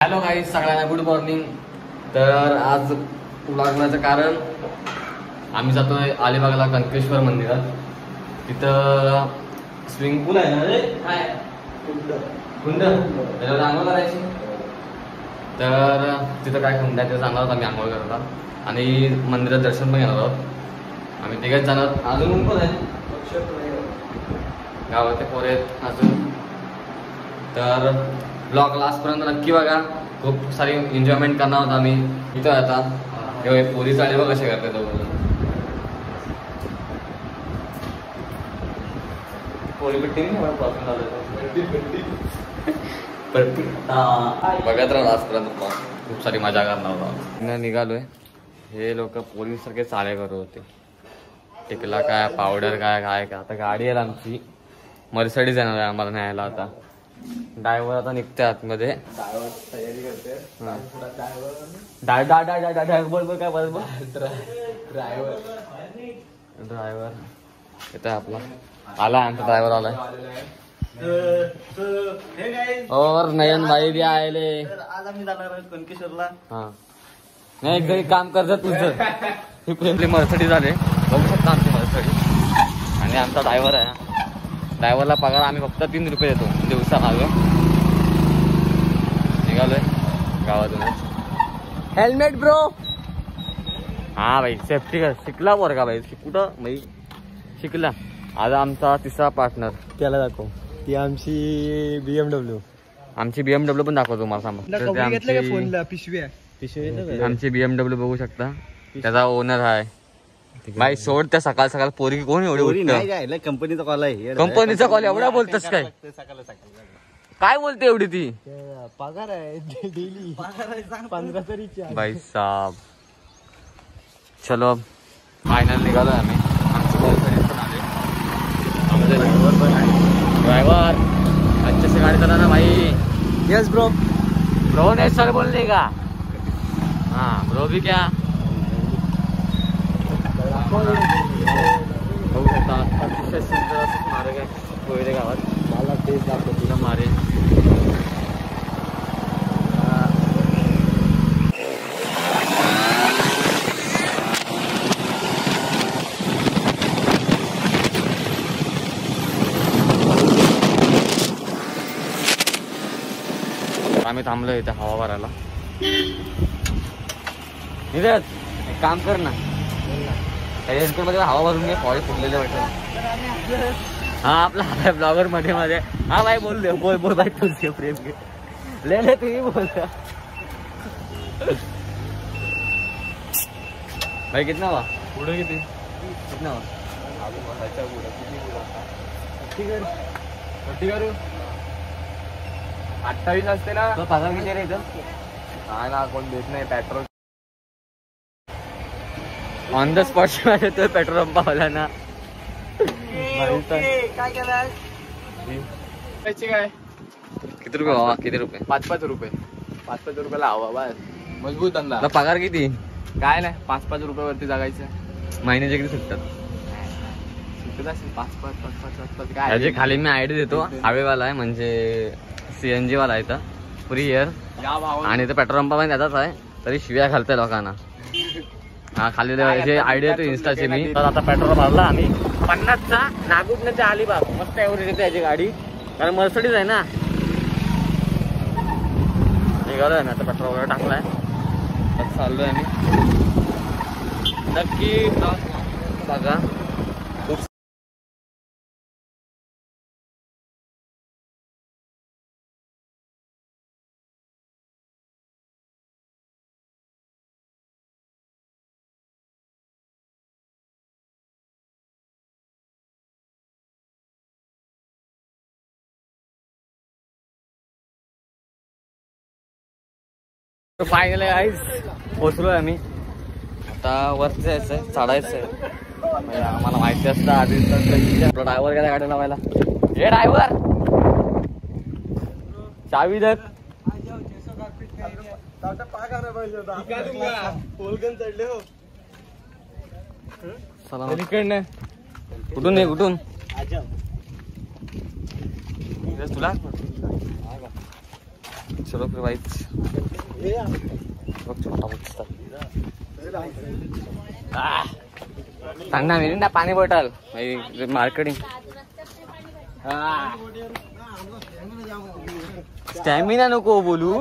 Hello guys, सगळ्यांना good morning. तर आज लागण्याचं कारण आम्ही जातोय अलिबागला कनकेश्वर मंदिरात. तिथं स्विमिंग पूल आहे ना रे, काय कुंड त्याच्यावर आंघोळ करायची. तर तिथं काय कुंड आहे ते जाणार आहोत आम्ही आंघोळ करता आणि मंदिरात दर्शन पण घेणार आहोत. आम्ही तिघेच जाणार. अजून पण आहे गावातले पोरे आहेत अजून. तर ब्लॉग लास्टपर्यंत नक्की बघा. खूप सारी एन्जॉयमेंट करणार आहोत आम्ही इथं. आता तेव्हा पोलीस आले बघ कसे करते दोघं. पोली पिट्टी बघत राहा लास्टपर्यंत. खूप सारी मजा करणार आहोत. निघालोय. हे लोक पोलीस सारखे चाळे करत होते. टिकला काय, पावडर काय काय काय. आता गाडी आहे आमची मर्सिडीज येणार आहे आम्हाला न्यायला. आता ड्रायव्हर आता निघते आतमध्ये. तयारी करते. बोल काय बोल. ड्रायव्हर येतोय आपला. आला आमचा ड्रायव्हर आलाय. और नयन भाई भी आले. आज आम्ही जाणार कनकेश्वरला. हा नाही घरी काम करत तुझं. ही प्रेमली मर्सिडीज आले. बघू शकता आमची मर्सिडीज. आणि आमचा ड्रायव्हर आहे. ड्रायव्हरला पगार आम्ही फक्त 3 रुपये देतो दिवसा मागं. निघालोय गावातूनच. Helmet bro. हा भाई सेफ्टी कर. शिकला पोरगा भाई. कुठं भाई शिकला. आज आमचा तिसरा पार्टनर. त्याला दाखव. ती आमची BMW. आमची BMW पण दाखवतो तुम्हाला. फोनला पिशवी आमची BMW बघू शकता. त्याचा ओनर आहे भाई. सोड त्या सकाळ सकाळ पोरी कोण एवढी. कंपनीचा कॉल आहे. कंपनीचा कॉल एवढा बोलतस काय. काय बोलते एवढी ती. पगार आहे डेली 15 तरी भाई साहब. चलो फायनल निघालो आम्ही. आमची गर्लफ्रेंड पण आले. आमचे ड्रायव्हर पण आहे. ड्रायव्हर अच्छे से गाडी चला ना भाई. Yes bro. ब्रो ने सर बोलने का. हाँ ब्रो भी क्या बघू शकता. अतिशय सुंदर असं स्मारक आहे कोयरे गावात. मला तेच दाखव. तुला मारे आम्ही थांबलो इथे हवा भरायला. निरज एक काम कर ना, मध्ये हवा भरून घे. फॉल फुटलेले वाटत. हा आपला ब्लॉगर मध्ये मध्ये. हा भाई बोल बोल भाई. तुझे प्रेम घे ले तू बोल भाई. कितना हुआ पुढे किती. कितना हुआ 28 असते ना. तो पगार किती रे इथं. काय ना कोण देत नाही. पेट्रोल ऑन द स्पॉट तो पेट्रोल पंपावाला ना. काय केलं काय किती रुपये हवा. किती रुपये. 5-5 रुपये. 5-5 रुपयाला हवा बस. मजबूत धंदा. पगार किती. काय नाही 5-5 रुपयावरती जगायचं. महिन्याचे किती सुटतात. सुटत असेल 5-5 काय. खाली मी आयडी देतो. हवेवाला आहे म्हणजे CNG वाला आहे इथं. Free air. आणि इथं पेट्रोल पंपा पण त्याचाच आहे. तरी शिव्या घालतोय लोकांना. हा खाली जे आयडिया येतो इन्स्टाची मी. तर आता पेट्रोल भरला आम्ही 50चा. नागुटने अलिबाग. मस्त एवढी येते याची गाडी कारण मर्सिडीज आहे ना. निघालोय ना आता. पेट्रोल वगैरे टाकलाय. आता चाललोय आम्ही. नक्की बघा. फायनली गाईज पोचलोय आम्ही. आता वरती जायचंय. चढायचंय. आम्हाला माहिती असतं आधी. आपला ड्रायव्हर गेला गाडी लावायला. हे ड्रायव्हर चावी दे. कुठून आहे कुठून तुला चलो फिर भाई छोटा सांगना मिरिंडा पाणी बॉटल मार्केटिंग स्टॅमिना नको बोलू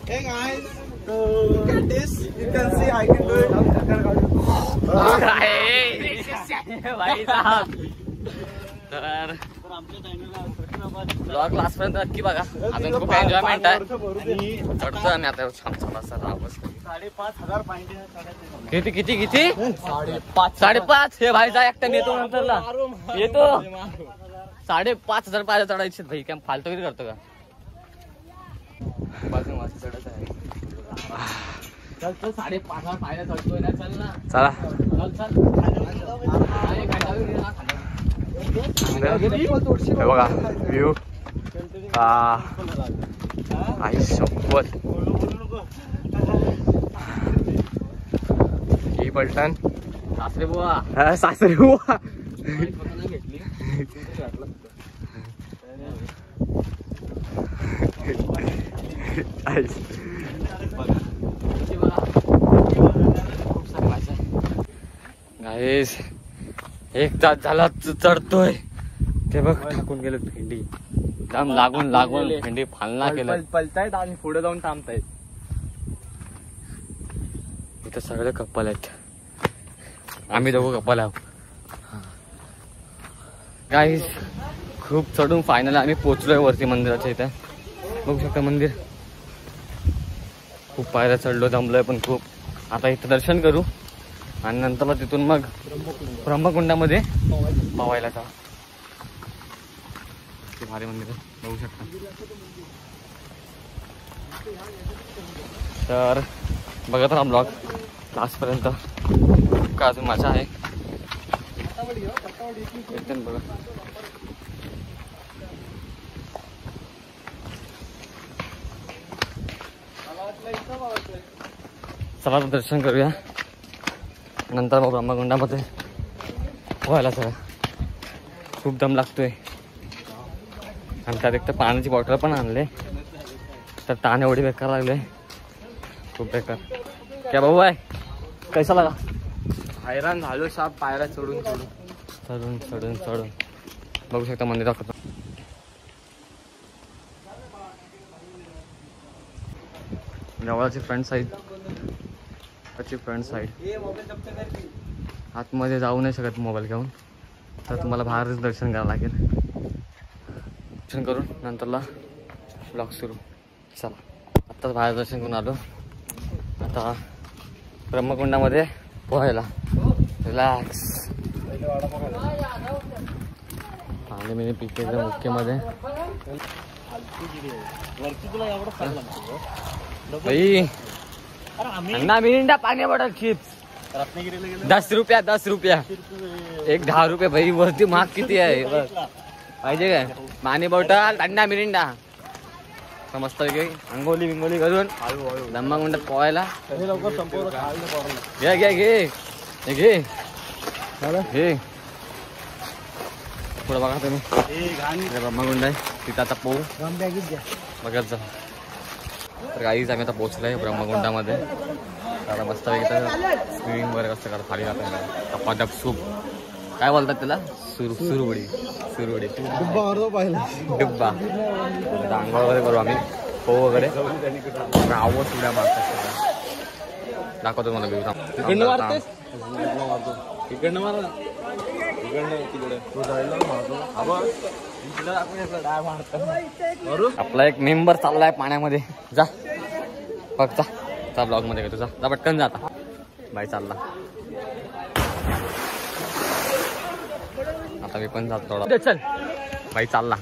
Hey guys, so look at this. You can see I can do it. भाई साहब तर ब्लॉग लास्ट पर्यंत नक्की बघा. अजून खूप एन्जॉयमेंट आहे. चढतोय आम्ही आता छान थोडासा रावस. 5,500 पॉइंट किती किती किती 5.5 हे भाई जा एकटा नेतो नंतरला येतो 5,500 पायऱ्या चढायचे भाई. काय फालतूगिरी करतो का? बाजून वाजता चढत आहे. चल चल 5,500 पायऱ्या चढतोय ना. चल ना चला चल चल बघा व्ह्यू आई शपथ ही पलटण सासरे बुवा सासरे बुवा घेतली गाईस एक तास झाला चढतोय ते बघ टाकून गेलो भेंडी एकदम लागून लागून भेंडी फालना केलं पलतायत आणि पुढे जाऊन थांबतायत. इथं सगळे कपल आहेत. आम्ही दोघं कपल आहोत. गाईस खूप चढून फायनल आम्ही पोहोचलोय वरती मंदिराच्या इथे. बघू शकता मंदिर. खूप पायऱ्या चढलो दमलोय पण खूप. आता इथं दर्शन करू आणि नंतर तिथून मग ब्रह्मकुंडामध्ये पवायला जाऊ. भारी मंदिर बघू शकता. तर बघत राहा ब्लॉग लास्ट पर्यंत. का अजून मजा आहे एकदम बघा. चला दर्शन करूया नंतर मग ब्रह्मकुंडामध्ये व्हायला. सगळं खूप दम लागतोय आणि त्यात एक तर पाण्याची बॉटल पण आणले. तर ताण एवढी बेकार लागले खूप बेकार. क्या भाऊ आहे कैसा लगा? हैराण झालो साप पायऱ्या चढून चढून चढून चढून चढून बघू शकता मंदिर दाखवतो. देवळाची फ्रंट साईड त्याची फ्रंट साईड. आतमध्ये जाऊ नाही शकत मोबाईल घेऊन. तर तुम्हाला बाहेरच दर्शन करावं लागेल. दर्शन करून नंतरला ब्लॉग सुरू. चला आत्ताच बाहेर दर्शन करून आलो. आता ब्रह्मकुंडामध्ये पोहायला रिलॅक्स. पाणी मी पिके मुख्यमध्ये भाई अन्ना मिरिंडा पाणी बॉटल चिप्स 10 रुपया 10 रुपया एक 10 रुपये भाई. वरती महाग किती आहे पाहिजे काय? पाणी बॉटल अन्ना मिरिंडा मस्त अंगोली बिंगोली करून ब्रह्मकुंडात पोहायला. घे घे घे घे घे पुढं बघा तुम्ही ब्रह्मकुंड आहे तिथं. आता पोहू बघत जा. तर काहीच आम्ही आता पोहोचलोय ब्रह्मकुंडामध्ये. आता मस्त स्विमिंग वगैरे कसं करा खाली जातं. टपाटप सूप काय बोलतात त्याला? सुरवडी सुरवडी डुब्बा. आंघोळ वगैरे करू आम्ही. पोह वगैरे रावत उड्या मारतात. दाखवतो मला व्ह्यू. इकडनं मारतेस इकडनं मार आपला एक मेंबर चाललाय पाण्यामध्ये. जा बघ जा ब्लॉग मध्ये घेतो. जा पटकन जाता बाई चालला. आता मी पण जातो थोडा. चल बाई चालला.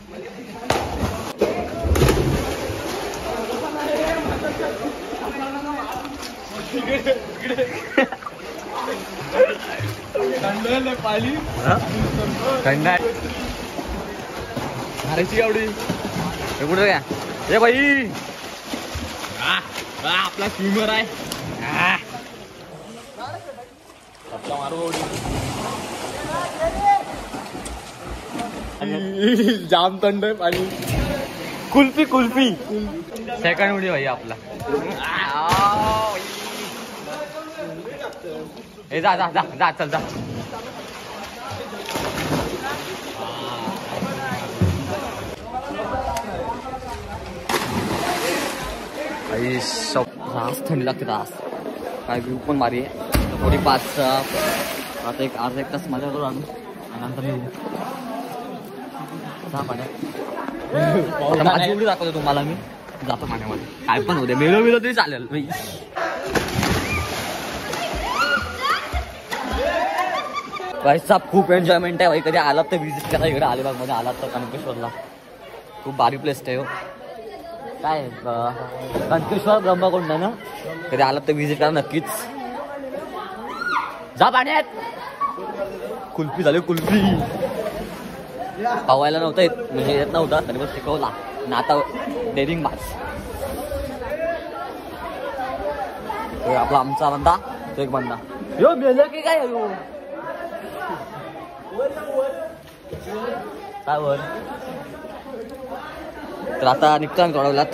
थंड मारायची एवढी कुठं काय? हे बाई आपला स्विमर आहे. जाम थंड आहे पाणी. कुल्फी कुल्फी सेकंड व्हिडिओ भाई आपला. ए जा जा जा जा चल जा. आई सब रास थंडी लागते रास. काय व्यू पण भारी आहे. थोडी 5 आता एक अर्धा एक तास माझ्यावर आणून नंतर मी माझी एवढी दाखवतो तुम्हाला. मी जातो पाण्यामध्ये. काय पण होते मेलो मेलो तरी चालेल. भाई साहेब खूप एन्जॉयमेंट आहे भाई. कधी आलात तर विजिट करा इकडे अलिबागमध्ये आलात तर कनकेश्वरला. खूप भारी प्लेस आहे हो. काय कनकेश्वर ब्रह्मकुंड ना. कधी आलात तर विजिट करा नक्कीच. जा पाण्यात. कुल्फी झाली कुल्फी. पावायला नव्हता येत म्हणजे येत नव्हता तरी पण शिकवला ना. आता डेरिंग बाज आपला आमचा बंदा तो एक बंदा यो मेलं की काय यो काय वर. तर आता निघतो आम्ही थोड्या.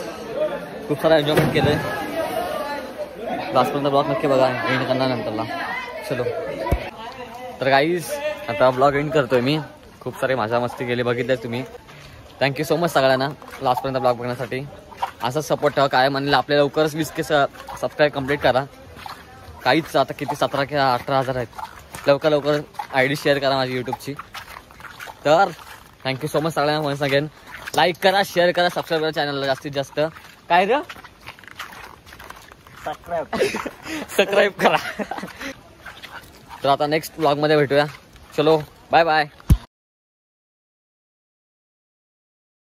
खूप सारा एन्जॉयमेंट केलंय. लास्टपर्यंत ब्लॉग नक्की बघा एंड करणार नंतरला. चलो तर गाईज आता ब्लॉग एंड करतोय मी. खूप सारे मजा मस्ती केली बघितलं तुम्ही. थँक्यू सो मच सगळ्यांना लास्टपर्यंत ब्लॉग बघण्यासाठी. असाच सपोर्ट ठेवा. काय म्हणलं आपल्या लवकरच 20K सबस्क्राईब कंप्लीट करा. काहीच आता किती 17 किंवा 18,000 आहेत. लवकर ID शेअर करा माझी यूट्यूबची. तर थँक्यू सो मच सगळ्यांना. वन्स अगेन लाईक करा शेअर करा सबस्क्राईब करा चॅनलला जास्तीत जास्त. काय रे सबस्क्राईब करा. तर आता नेक्स्ट ब्लॉगमध्ये भेटूया. चलो बाय बाय.